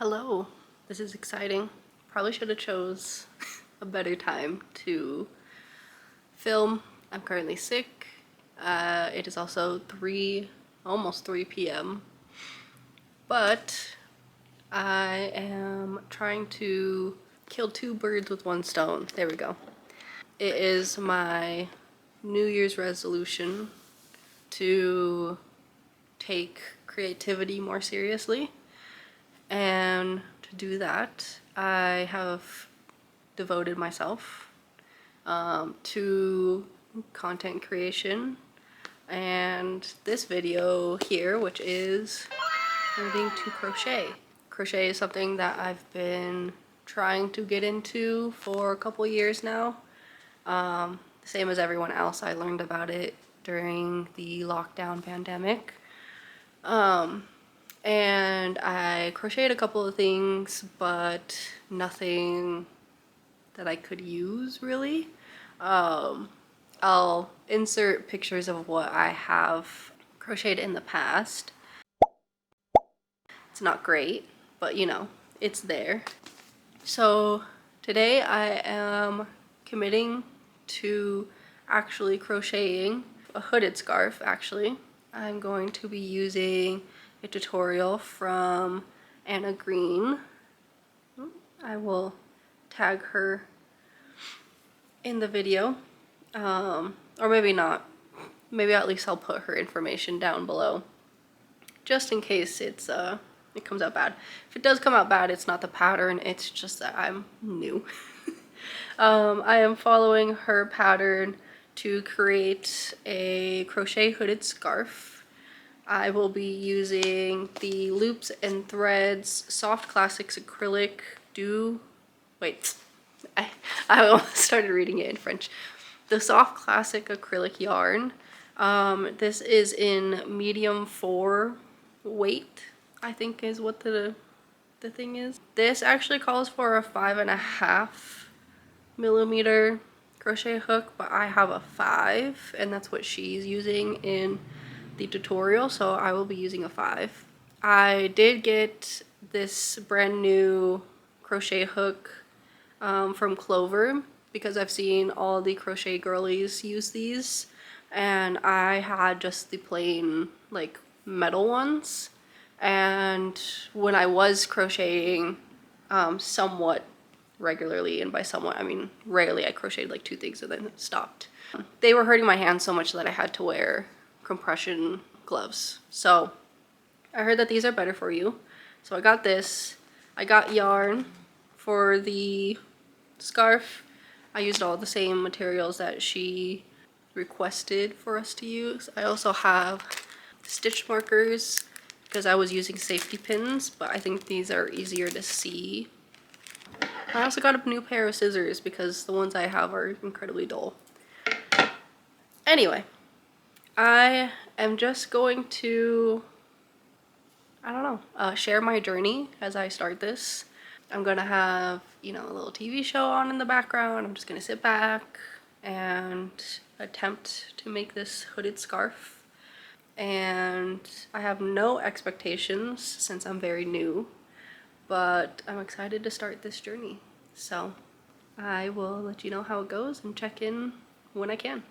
Hello, this is exciting. Probably should have chose a better time to film. I'm currently sick. It is also almost 3 p.m. But I am trying to kill two birds with one stone. There we go. It is my New Year's resolution to take creativity more seriously. And to do that, I have devoted myself to content creation, and this video here, which is learning to crochet. Crochet is something that I've been trying to get into for a couple years now. Same as everyone else, I learned about it during the lockdown pandemic. And I crocheted a couple of things, but nothing that I could use really. I'll insert pictures of what I have crocheted in the past. It's not great, but you know, it's there. So today I am committing to actually crocheting a hooded scarf. Actually, I'm going to be using a tutorial from Anna Greene. I will tag her in the video, or maybe not. Maybe at least I'll put her information down below, just in case it comes out bad. If it does come out bad, it's not the pattern, it's just that I'm new. I am following her pattern to create a crochet hooded scarf. I will be using the Loops and Threads Soft Classics Acrylic I almost started reading it in French. The Soft Classic Acrylic yarn. This is in medium 4 weight, I think is what the thing is. This actually calls for a 5.5mm crochet hook, but I have a 5, and that's what she's using in the tutorial, so I will be using a 5. I did get this brand new crochet hook from Clover because I've seen all the crochet girlies use these, and I had just the plain like metal ones. And when I was crocheting somewhat regularly, and by somewhat I mean rarely, I crocheted like 2 things and then stopped. They were hurting my hands so much that I had to wear compression gloves. So I heard that these are better for you, so I got this. I got yarn for the scarf. I used all the same materials that she requested for us to use. I also have stitch markers because I was using safety pins, but I think these are easier to see. I also got a new pair of scissors because the ones I have are incredibly dull. Anyway, I am just going to, share my journey as I start this. I'm gonna have, you know, a little TV show on in the background. I'm just gonna sit back and attempt to make this hooded scarf. And I have no expectations since I'm very new, but I'm excited to start this journey. So I will let you know how it goes and check in when I can.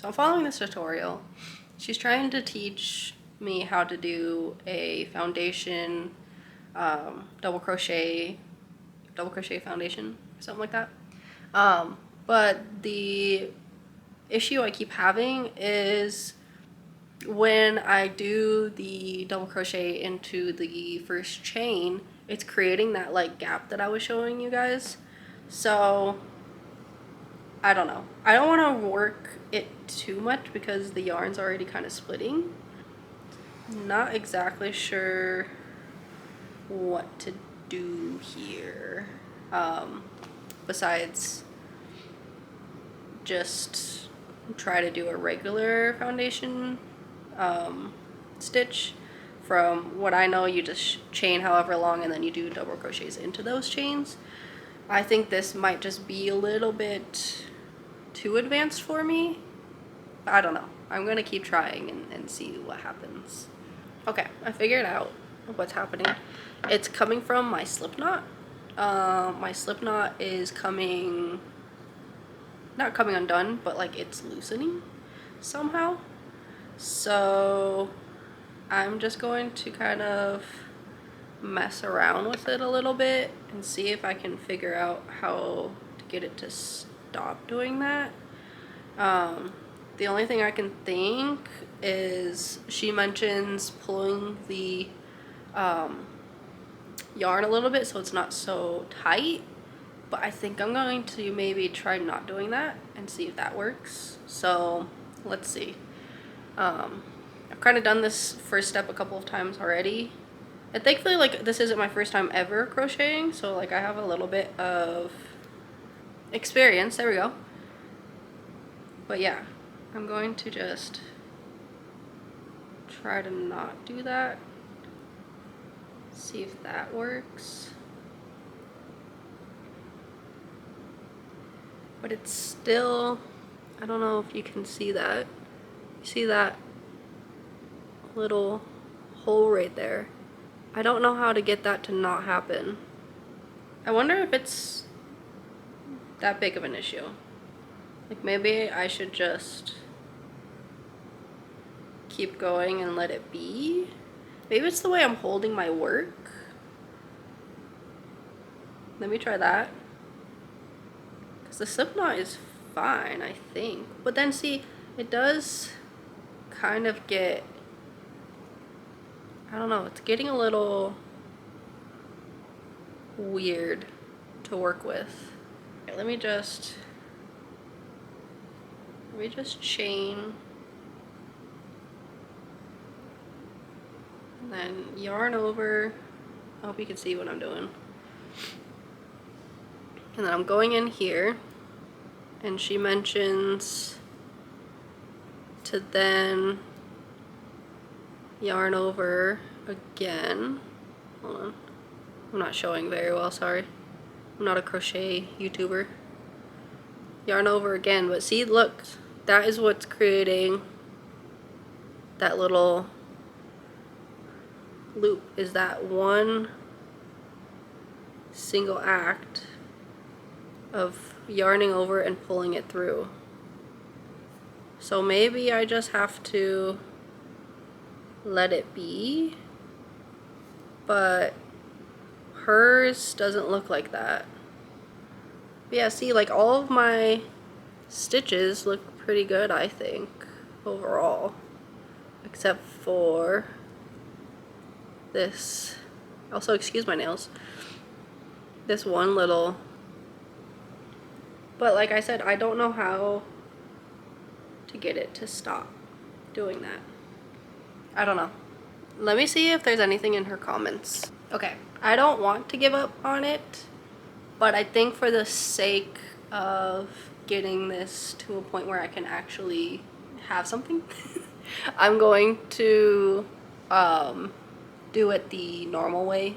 I'm following this tutorial. She's trying to teach me how to do a foundation, double crochet foundation, something like that. But the issue I keep having is when I do the double crochet into the first chain, it's creating that like gap that I was showing you guys. So I don't know. I don't want to work it too much because the yarn's already kind of splitting. Not exactly sure what to do here. Besides just try to do a regular foundation stitch. From what I know, you just chain however long and then you do double crochets into those chains. I think this might just be a little bit too advanced for me. I don't know. I'm gonna keep trying and see what happens. Okay, I figured out what's happening. It's coming from my slip knot. My slip knot is not coming undone, but like it's loosening somehow. So I'm just going to kind of mess around with it a little bit and see if I can figure out how to get it to stop doing that. The only thing I can think is she mentions pulling the yarn a little bit so it's not so tight, but I think I'm going to maybe try not doing that and see if that works. So let's see. I've kind of done this first step a couple of times already, and thankfully like this isn't my first time ever crocheting, so like I have a little bit of experience. There we go. But yeah, I'm going to just try to not do that. See if that works. But it's still, I don't know if you can see that. You see that little hole right there? I don't know how to get that to not happen. I wonder if it's that big of an issue. Like maybe I should just keep going and let it be. Maybe it's the way I'm holding my work. Let me try that. Because the slip knot is fine, I think. But then see, it does kind of get, I don't know, it's getting a little weird to work with. Okay, let me just chain and then yarn over. I hope you can see what I'm doing. And then I'm going in here, and she mentions to then yarn over again. Hold on, I'm not showing very well, sorry. I'm not a crochet YouTuber. Yarn over again, but see, look, that is what's creating that little loop, is that one single act of yarning over and pulling it through. So maybe I just have to let it be, but hers doesn't look like that. But yeah, see, like all of my stitches look pretty good, I think, overall, except for this. Also, excuse my nails. This one little, but like I said, I don't know how to get it to stop doing that. I don't know. Let me see if there's anything in her comments. Okay, I don't want to give up on it, but I think for the sake of getting this to a point where I can actually have something, I'm going to do it the normal way,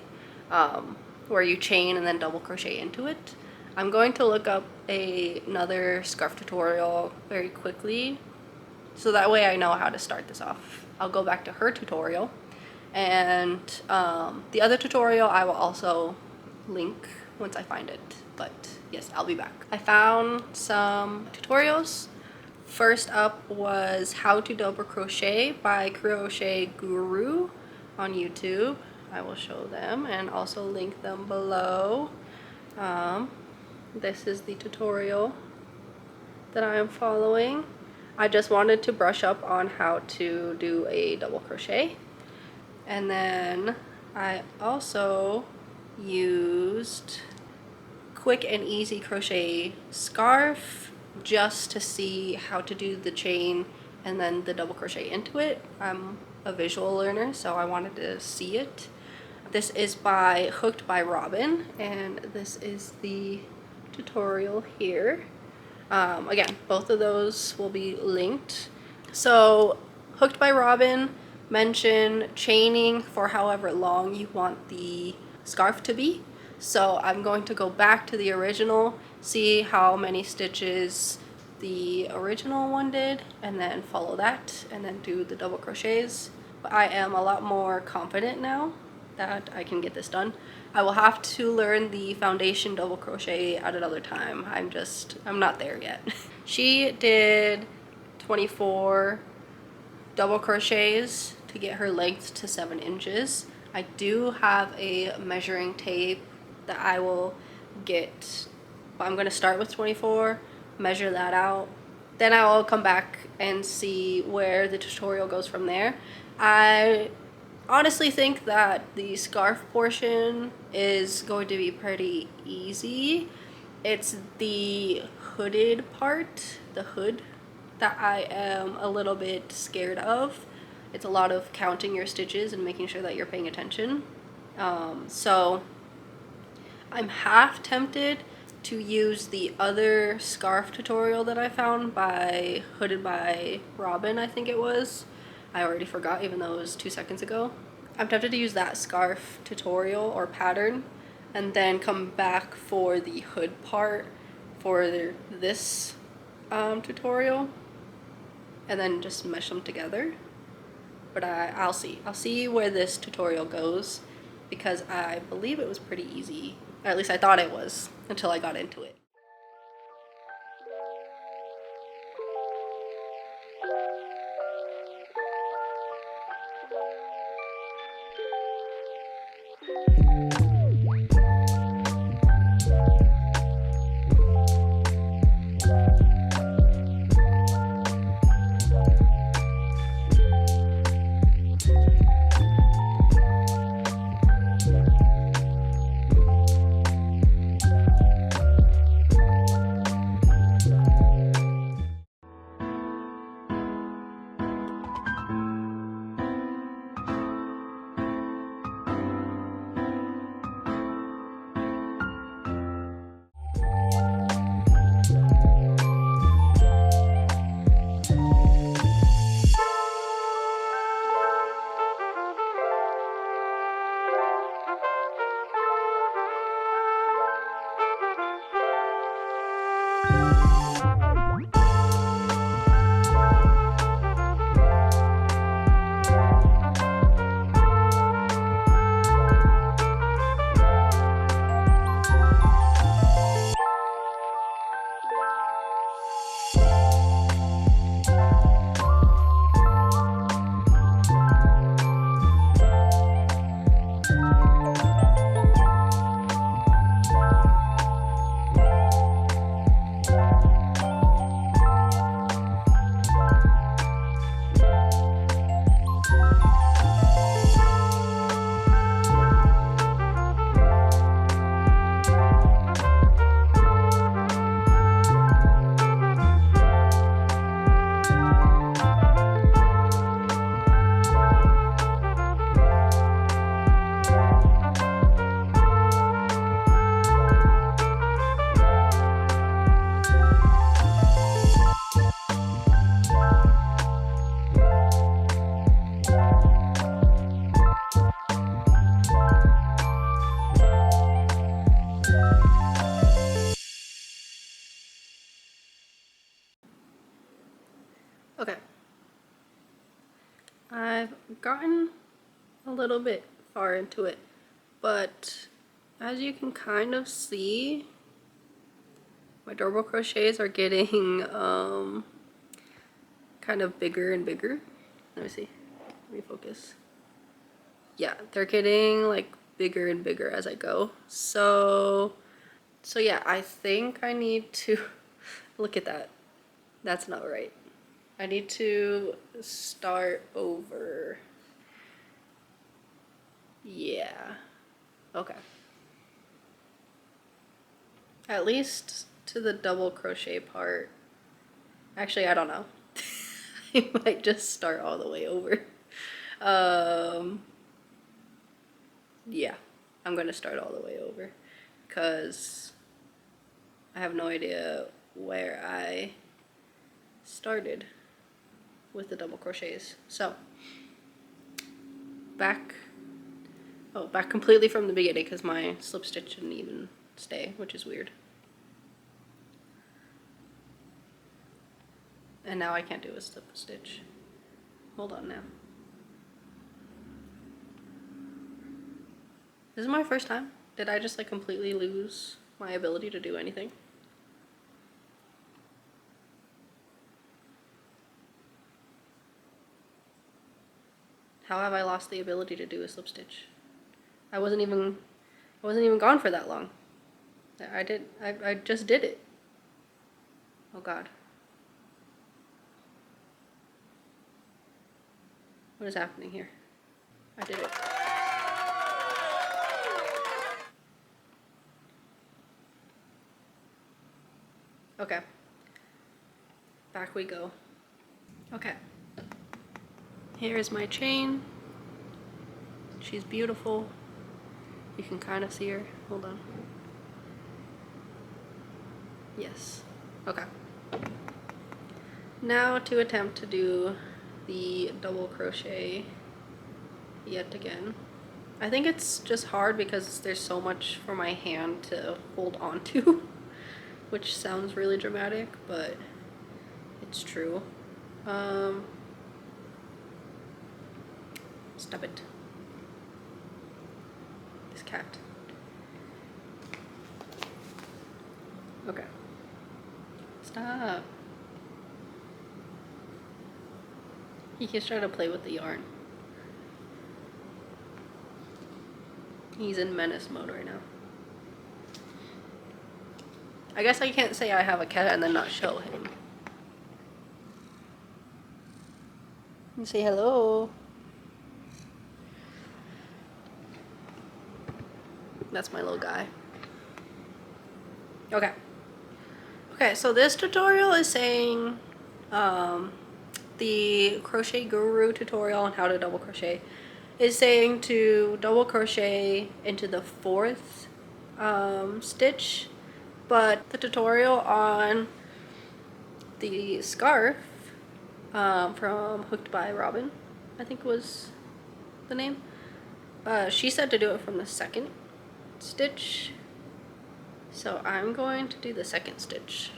where you chain and then double crochet into it. I'm going to look up another scarf tutorial very quickly, so that way I know how to start this off. I'll go back to her tutorial, and the other tutorial I will also link once I find it. But yes, I'll be back. I found some tutorials First up was How to Double Crochet by Crochet Guru on YouTube. I will show them and also link them below. This is the tutorial that I am following. I just wanted to brush up on how to do a double crochet. And then I also used Quick and Easy Crochet Scarf just to see how to do the chain and then the double crochet into it. I'm a visual learner, so I wanted to see it. This is by Hooked by Robin, and this is the tutorial here. Again, both of those will be linked. So Hooked by Robin mentioned chaining for however long you want the scarf to be. So I'm going to go back to the original, see how many stitches the original one did, and then follow that and then do the double crochets. But I am a lot more confident now that I can get this done. I will have to learn the foundation double crochet at another time. I'm not there yet. She did 24 double crochets to get her length to 7 inches. I do have a measuring tape that I will get, but I'm going to start with 24, measure that out. Then I will come back and see where the tutorial goes from there. I honestly think that the scarf portion is going to be pretty easy. It's the hooded part, the hood, that I am a little bit scared of. It's a lot of counting your stitches and making sure that you're paying attention. So I'm half tempted to use the other scarf tutorial that I found by Hooded by Robin, I think it was. I already forgot, even though it was 2 seconds ago. I'm tempted to use that scarf tutorial or pattern and then come back for the hood part for this tutorial and then just mesh them together. But I'll see. I'll see where this tutorial goes because I believe it was pretty easy. Or at least I thought it was until I got into it. Okay. I've gotten a little bit far into it, but as you can kind of see, my double crochets are getting kind of bigger and bigger. Let me see. Let me focus. Yeah, they're getting like bigger and bigger as I go. So yeah, I think I need to look at that. That's not right. I need to start over. Yeah. Okay. At least to the double crochet part. Actually, I don't know. I might just start all the way over. Yeah, I'm gonna start all the way over because I have no idea where I started with the double crochets. So back completely from the beginning because my slip stitch didn't even stay, which is weird. And now I can't do a slip stitch. Hold on now. This is my first time. Did I just like completely lose my ability to do anything? How have I lost the ability to do a slip stitch? I wasn't even gone for that long. I just did it. Oh God. What is happening here? I did it. Okay. Back we go. Okay. Here is my chain. She's beautiful. You can kind of see her. Hold on. Yes. Okay. Now to attempt to do the double crochet yet again. I think it's just hard because there's so much for my hand to hold on to, which sounds really dramatic, but it's true. Stop it. This cat. Okay. Stop. He keeps trying to play with the yarn. He's in menace mode right now. I guess I can't say I have a cat and then not show him. You say hello. That's my little guy. Okay. Okay, so this tutorial is saying the crochet guru tutorial on how to double crochet is saying to double crochet into the fourth stitch, but the tutorial on the scarf from Hooked by Robin, I think was the name, she said to do it from the second stitch, so I'm going to do the second stitch.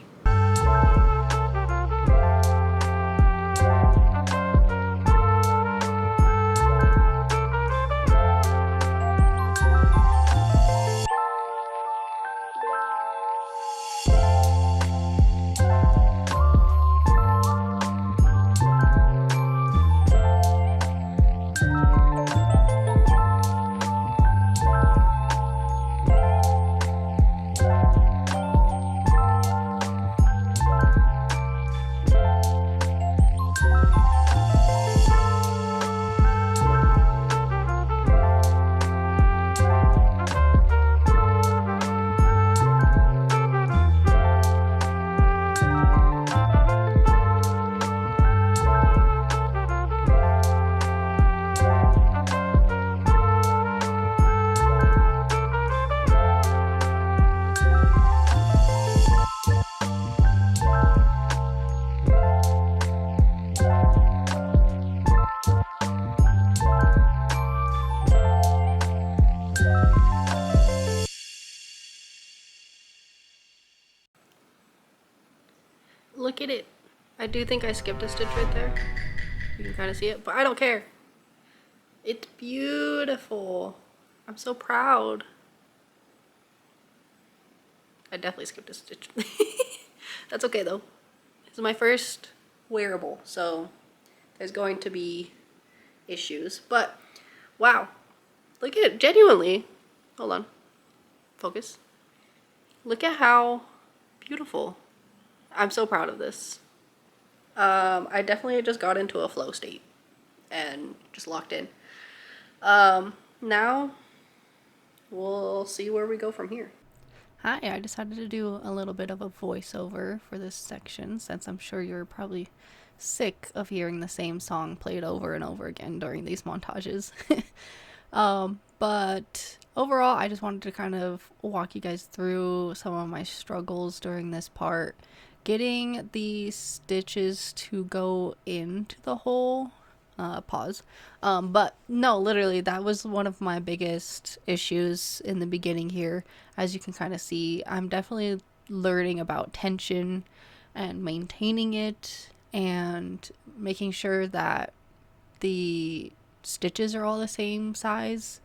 Look at it. I do think I skipped a stitch right there. You can kind of see it, but I don't care. It's beautiful. I'm so proud. I definitely skipped a stitch. That's okay though. This is my first wearable, so there's going to be issues. But wow, look at it, genuinely. Hold on, focus. Look at how beautiful. I'm so proud of this. I definitely just got into a flow state and just locked in. Now we'll see where we go from here. Hi, I decided to do a little bit of a voiceover for this section since I'm sure you're probably sick of hearing the same song played over and over again during these montages. But overall, I just wanted to kind of walk you guys through some of my struggles during this part. Getting the stitches to go into the hole. Pause. But no, literally, that was one of my biggest issues in the beginning here. As you can kind of see, I'm definitely learning about tension and maintaining it and making sure that the stitches are all the same size.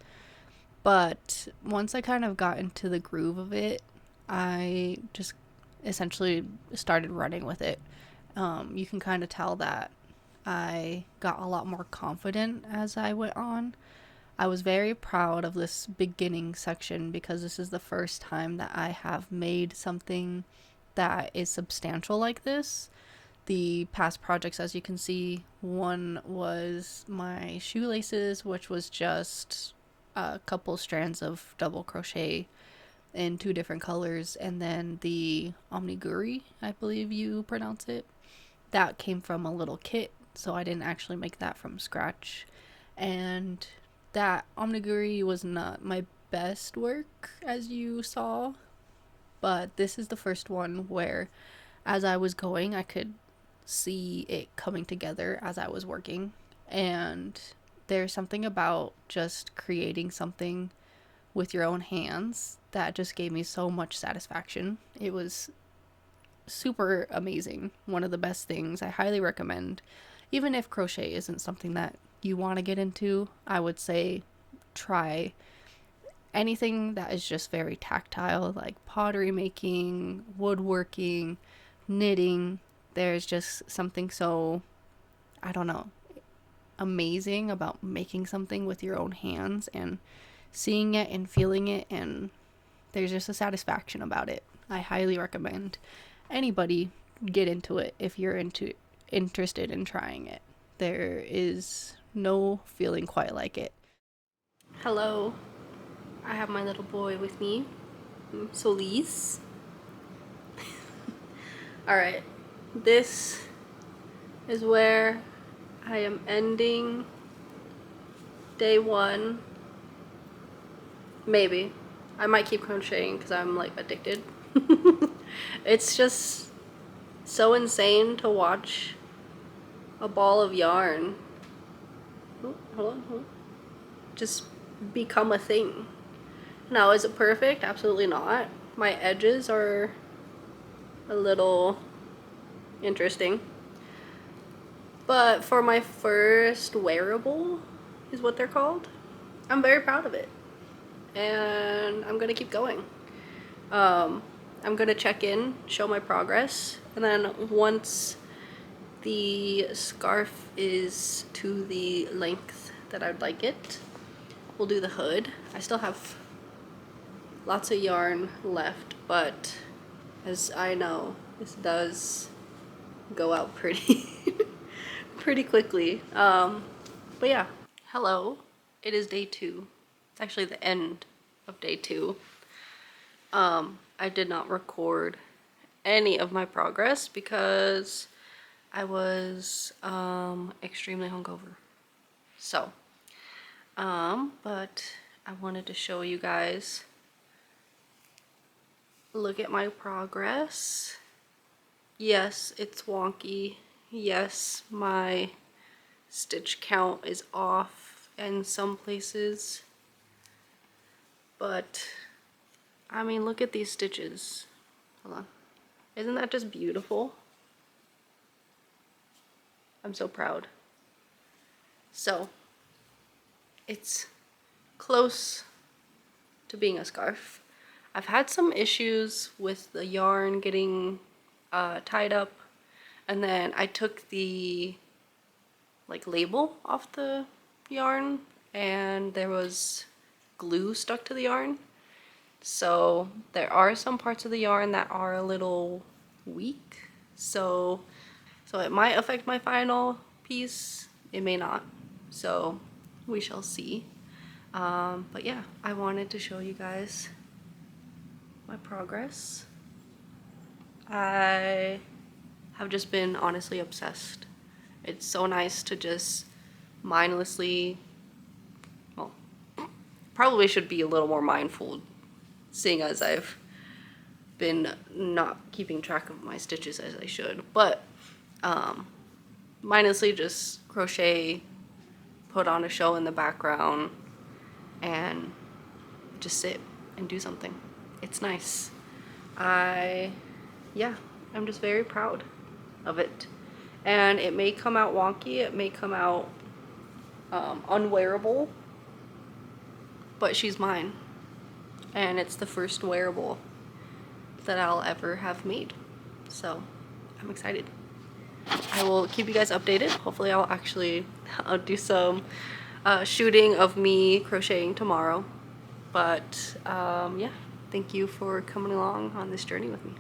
But once I kind of got into the groove of it, I just essentially started running with it. You can kind of tell that I got a lot more confident as I went on. I was very proud of this beginning section because this is the first time that I have made something that is substantial like this. The past projects, as you can see, one was my shoelaces, which was just a couple strands of double crochet in 2 different colors, and then the omniguri, I believe you pronounce it, that came from a little kit, so I didn't actually make that from scratch. And that omniguri was not my best work, as you saw, but this is the first one where as I was going, I could see it coming together as I was working. And there's something about just creating something with your own hands that just gave me so much satisfaction. It was super amazing. One of the best things. I highly recommend. Even if crochet isn't something that you want to get into, I would say try anything that is just very tactile, like pottery making, woodworking, knitting. There's just something so, I don't know, amazing about making something with your own hands and seeing it and feeling it, and there's just a satisfaction about it. I highly recommend anybody get into it if you're interested in trying it. There is no feeling quite like it. Hello, I have my little boy with me, Solis. Alright, this is where I am ending day 1. Maybe. I might keep crocheting because I'm like addicted. It's just so insane to watch a ball of yarn, hold on, just become a thing. Now, is it perfect? Absolutely not. My edges are a little interesting. But for my first wearable, is what they're called, I'm very proud of it. And I'm gonna keep going. I'm gonna check in, show my progress, and then once the scarf is to the length that I'd like it, we'll do the hood. I still have lots of yarn left, but as I know, this does go out pretty pretty quickly. But yeah, hello, it is day 2. It's actually the end of day 2. I did not record any of my progress because I was extremely hungover. So, but I wanted to show you guys. Look at my progress. Yes, it's wonky. Yes, my stitch count is off in some places. But I mean, look at these stitches. Hold on. Isn't that just beautiful? I'm so proud. So, it's close to being a scarf. I've had some issues with the yarn getting tied up And then I took the like label off the yarn and there was glue stuck to the yarn. So there are some parts of the yarn that are a little weak. So it might affect my final piece. It may not. So we shall see. But yeah, I wanted to show you guys my progress. I have just been honestly obsessed. It's so nice to just mindlessly, well, probably should be a little more mindful seeing as I've been not keeping track of my stitches as I should, but mindlessly just crochet, put on a show in the background, and just sit and do something. It's nice. Yeah, I'm just very proud of it. And it may come out wonky, it may come out unwearable, but she's mine. And it's the first wearable that I'll ever have made. So I'm excited. I will keep you guys updated. Hopefully I'll do some shooting of me crocheting tomorrow. But yeah, thank you for coming along on this journey with me.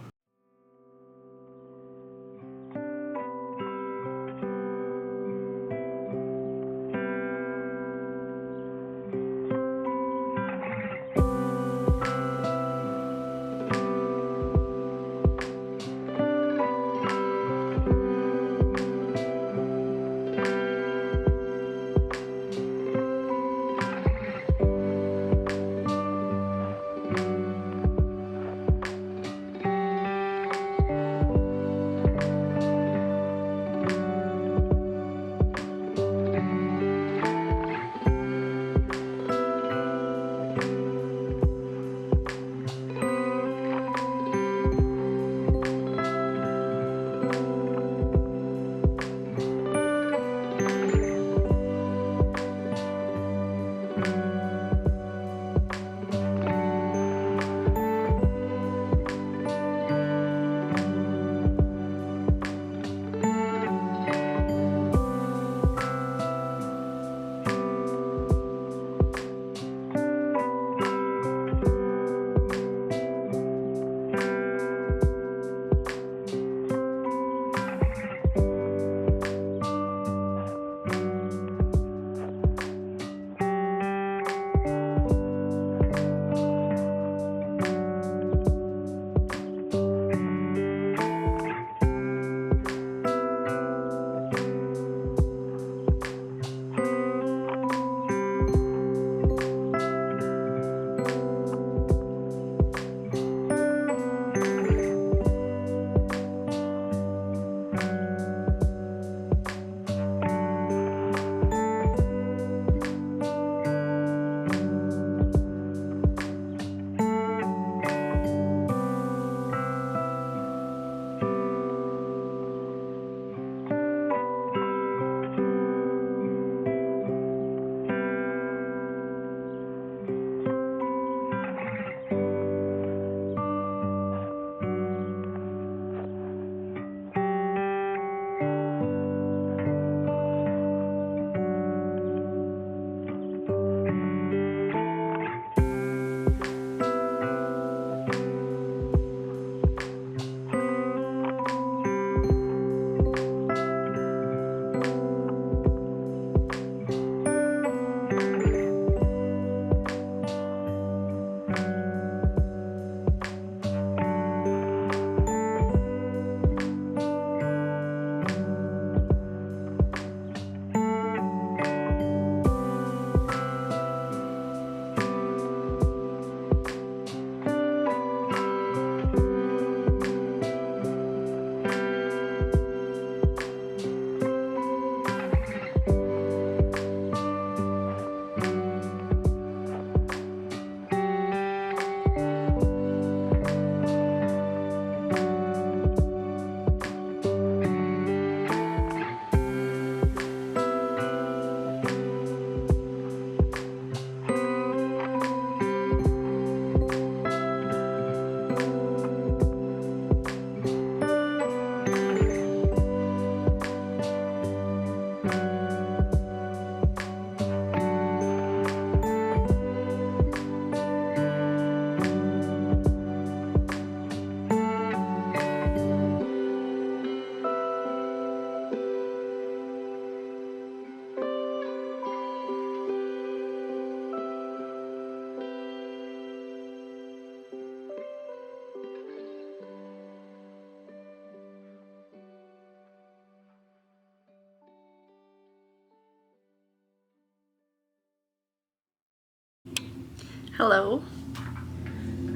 Hello,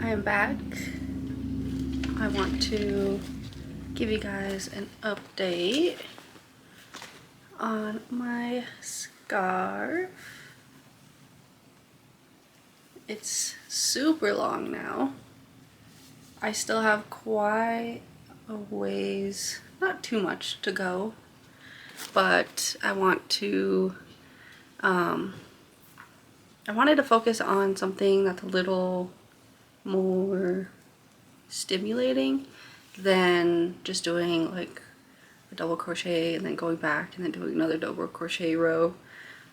I am back. I want to give you guys an update on my scarf. It's super long now. I still have quite a ways, not too much to go, but I wanted to focus on something that's a little more stimulating than just doing like a double crochet and then going back and then doing another double crochet row.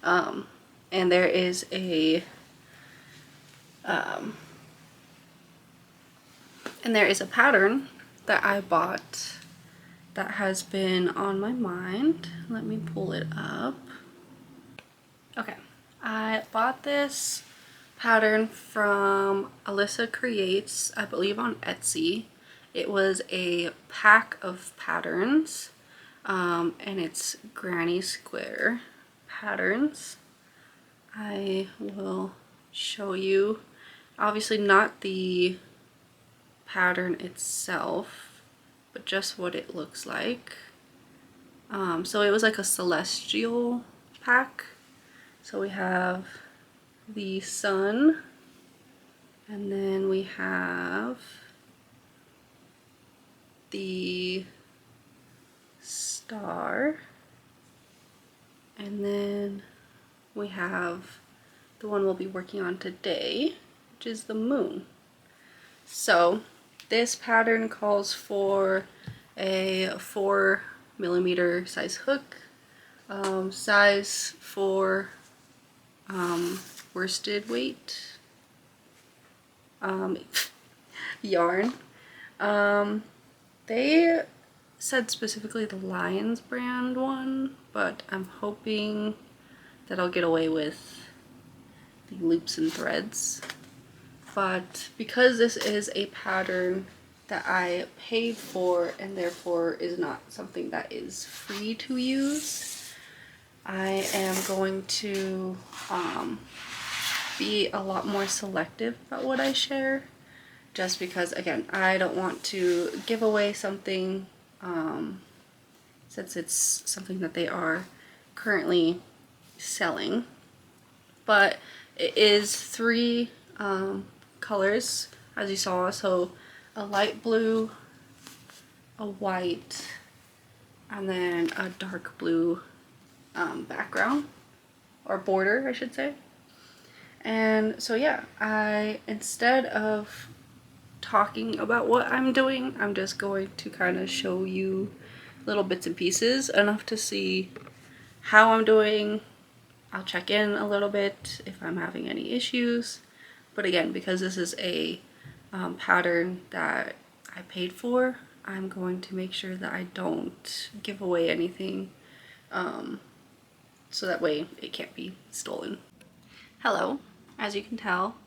And there is a pattern that I bought that has been on my mind. Let me pull it up. Okay, I bought this pattern from Alyssa Creates, I believe on Etsy. It was a pack of patterns, and it's granny square patterns. I will show you, obviously not the pattern itself, but just what it looks like. So it was like a celestial pack. So we have the sun, and then we have the star, and then we have the one we'll be working on today, which is the moon. So this pattern calls for a 4mm size hook, size for worsted weight yarn. They said specifically the Lions brand one, but I'm hoping that I'll get away with the loops and threads. But because this is a pattern that I paid for and therefore is not something that is free to use, I am going to be a lot more selective about what I share, just because, again, I don't want to give away something since it's something that they are currently selling. But it is 3 colors, as you saw, so a light blue, a white, and then a dark blue background, or border I should say. And so yeah, instead of talking about what I'm doing, I'm just going to kind of show you little bits and pieces, enough to see how I'm doing. I'll check in a little bit if I'm having any issues. But again, because this is a pattern that I paid for, I'm going to make sure that I don't give away anything, so that way it can't be stolen. Hello, as you can tell,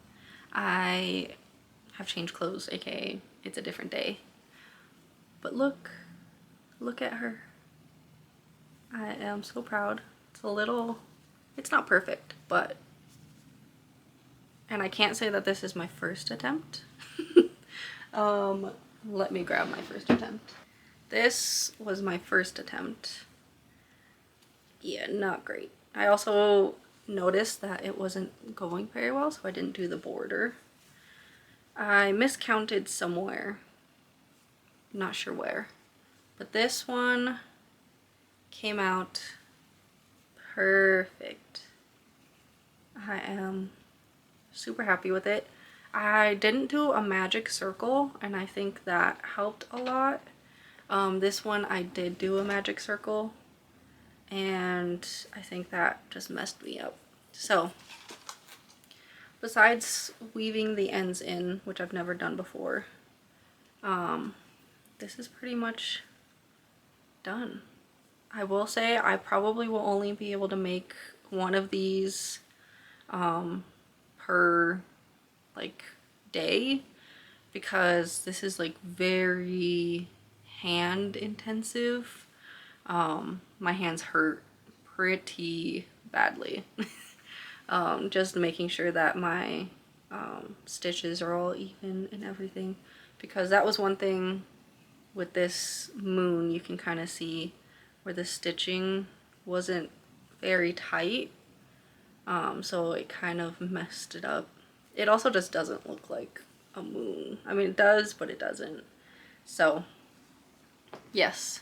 I have changed clothes, aka it's a different day. But look at her. I am so proud. It's not perfect, but, and I can't say that this is my first attempt. Let me grab my first attempt. This was my first attempt. Yeah, not great. I also noticed that it wasn't going very well, so I didn't do the border. I miscounted somewhere. Not sure where. But this one came out perfect. I am super happy with it. I didn't do a magic circle, and I think that helped a lot. This one I did do a magic circle, and I think that just messed me up. So, besides weaving the ends in, which I've never done before, this is pretty much done. I will say I probably will only be able to make one of these per like day, because this is like very hand intensive. My hands hurt pretty badly. Just making sure that my stitches are all even and everything, because that was one thing with this moon. You can kind of see where the stitching wasn't very tight, so it kind of messed it up. It also just doesn't look like a moon. I mean, it does, but it doesn't. So yes,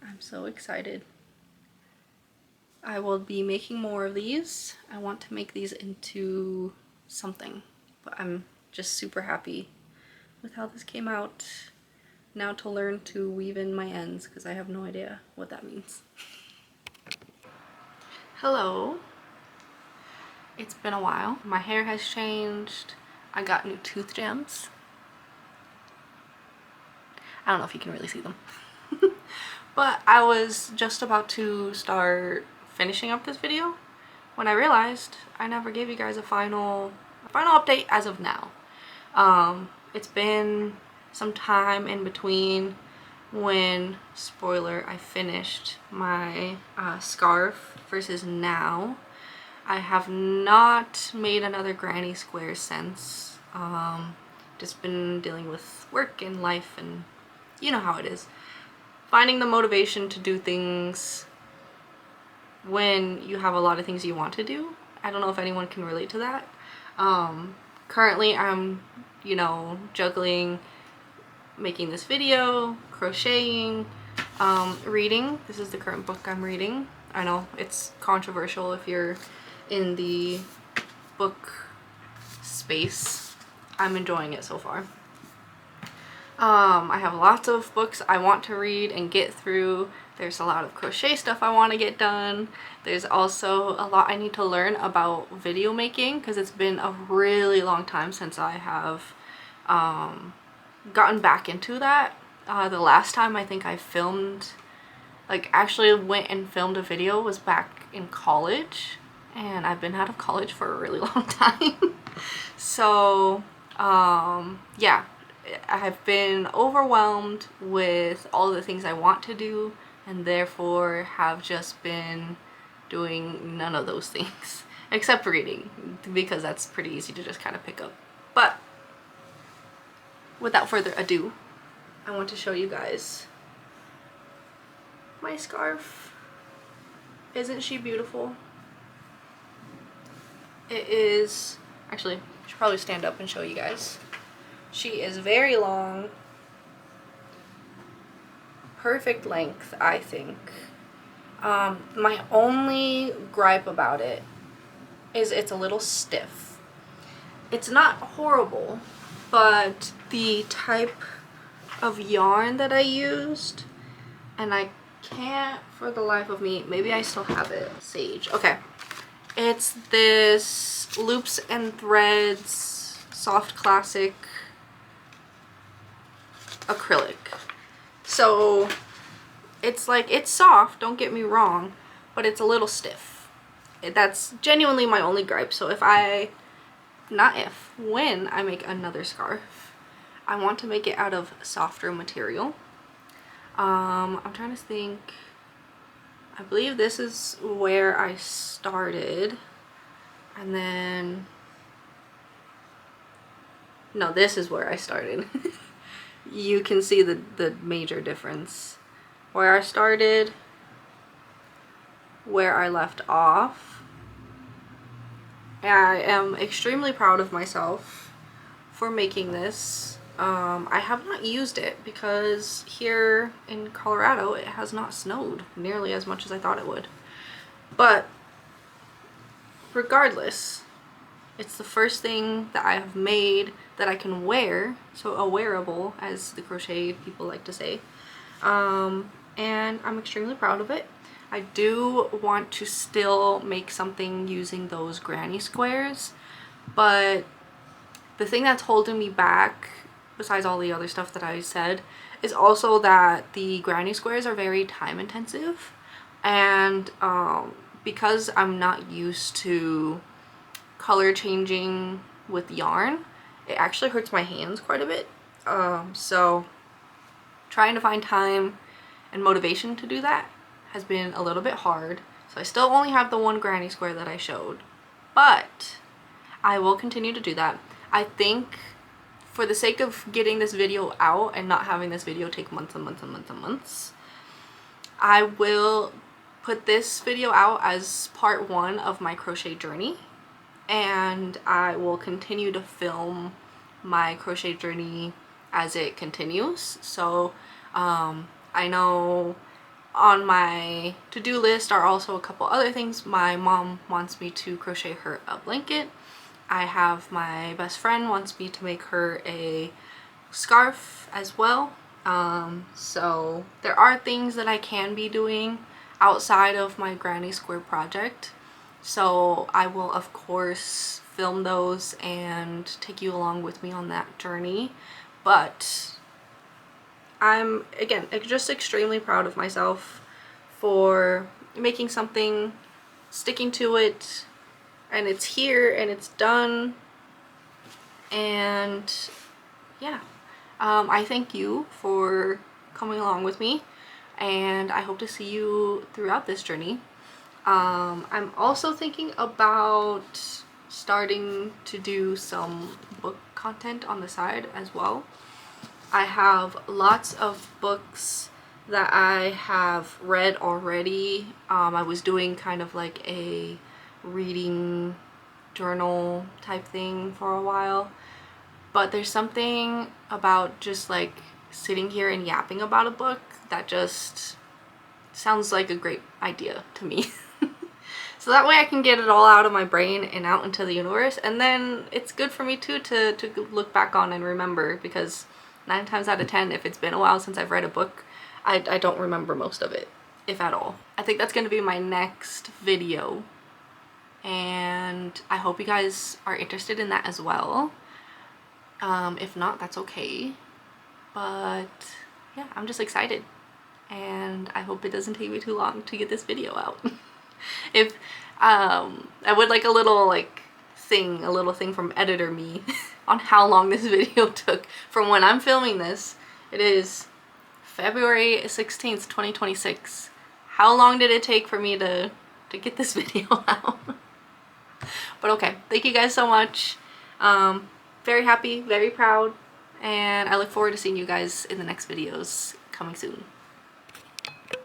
I'm so excited. I will be making more of these. I want to make these into something, but I'm just super happy with how this came out. Now to learn to weave in my ends, because I have no idea what that means. Hello. It's been a while. My hair has changed. I got new tooth gems. I don't know if you can really see them. But I was just about to start finishing up this video when I realized I never gave you guys a final update as of now. It's been some time in between when, spoiler, I finished my scarf versus now. I have not made another granny square since. Just been dealing with work and life, and you know how it is. Finding the motivation to do things when you have a lot of things you want to do. I don't know if anyone can relate to that. Currently I'm, you know, juggling making this video, crocheting, reading. This is the current book I'm reading. I know it's controversial if you're in the book space. I'm enjoying it so far. I have lots of books I want to read and get through. There's a lot of crochet stuff I want to get done. There's also a lot I need to learn about video making, because it's been a really long time since I have gotten back into that. The last time I think I filmed, like actually went and filmed a video, was back in college, and I've been out of college for a really long time. So yeah, I have been overwhelmed with all the things I want to do, and therefore have just been doing none of those things except reading, because that's pretty easy to just kind of pick up. But without further ado, I want to show you guys my scarf. Isn't she beautiful? It is, actually, I should probably stand up and show you guys. She is very long, perfect length, I think. My only gripe about it is it's a little stiff. It's not horrible, but the type of yarn that I used, and I can't for the life of me, maybe I still have it, Sage. Okay, it's this Loops and Threads Soft Classic acrylic. So it's like, it's soft, don't get me wrong, but it's a little stiff. That's genuinely my only gripe. So if I, not if, when I make another scarf, I want to make it out of softer material. I'm trying to think. I believe this is where I started, and then no, this is where I started. You can see the major difference. Where I started, where I left off. I am extremely proud of myself for making this. I have not used it because here in Colorado it has not snowed nearly as much as I thought it would. But regardless, it's the first thing that I have made that I can wear, so a wearable, as the crochet people like to say. And I'm extremely proud of it. I do want to still make something using those granny squares, but the thing that's holding me back, besides all the other stuff that I said, is also that the granny squares are very time intensive, and because I'm not used to color changing with yarn, it actually hurts my hands quite a bit. So trying to find time and motivation to do that has been a little bit hard. So I still only have the one granny square that I showed, but I will continue to do that. I think for the sake of getting this video out and not having this video take months and months and months and months, I will put this video out as part 1 of my crochet journey, and I will continue to film my crochet journey as it continues. So I know on my to-do list are also a couple other things. My mom wants me to crochet her a blanket. I have my best friend wants me to make her a scarf as well. So there are things that I can be doing outside of my granny square project. So I will of course film those and take you along with me on that journey. But I'm, again, just extremely proud of myself for making something, sticking to it, and it's here and it's done. And yeah, I thank you for coming along with me, and I hope to see you throughout this journey. I'm also thinking about starting to do some book content on the side as well. I have lots of books that I have read already. I was doing kind of like a reading journal type thing for a while, but there's something about just like sitting here and yapping about a book that just sounds like a great idea to me. So that way I can get it all out of my brain and out into the universe, and then it's good for me too to look back on and remember, because 9 times out of 10, if it's been a while since I've read a book, I don't remember most of it, if at all. I think that's going to be my next video, and I hope you guys are interested in that as well. If not, that's okay. But yeah, I'm just excited, and I hope it doesn't take me too long to get this video out. If I would like a little thing from editor me on how long this video took from when I'm filming this. It is February 16th, 2026. How long did it take for me to get this video out? But okay, thank you guys so much. Very happy, very proud, and I look forward to seeing you guys in the next videos coming soon.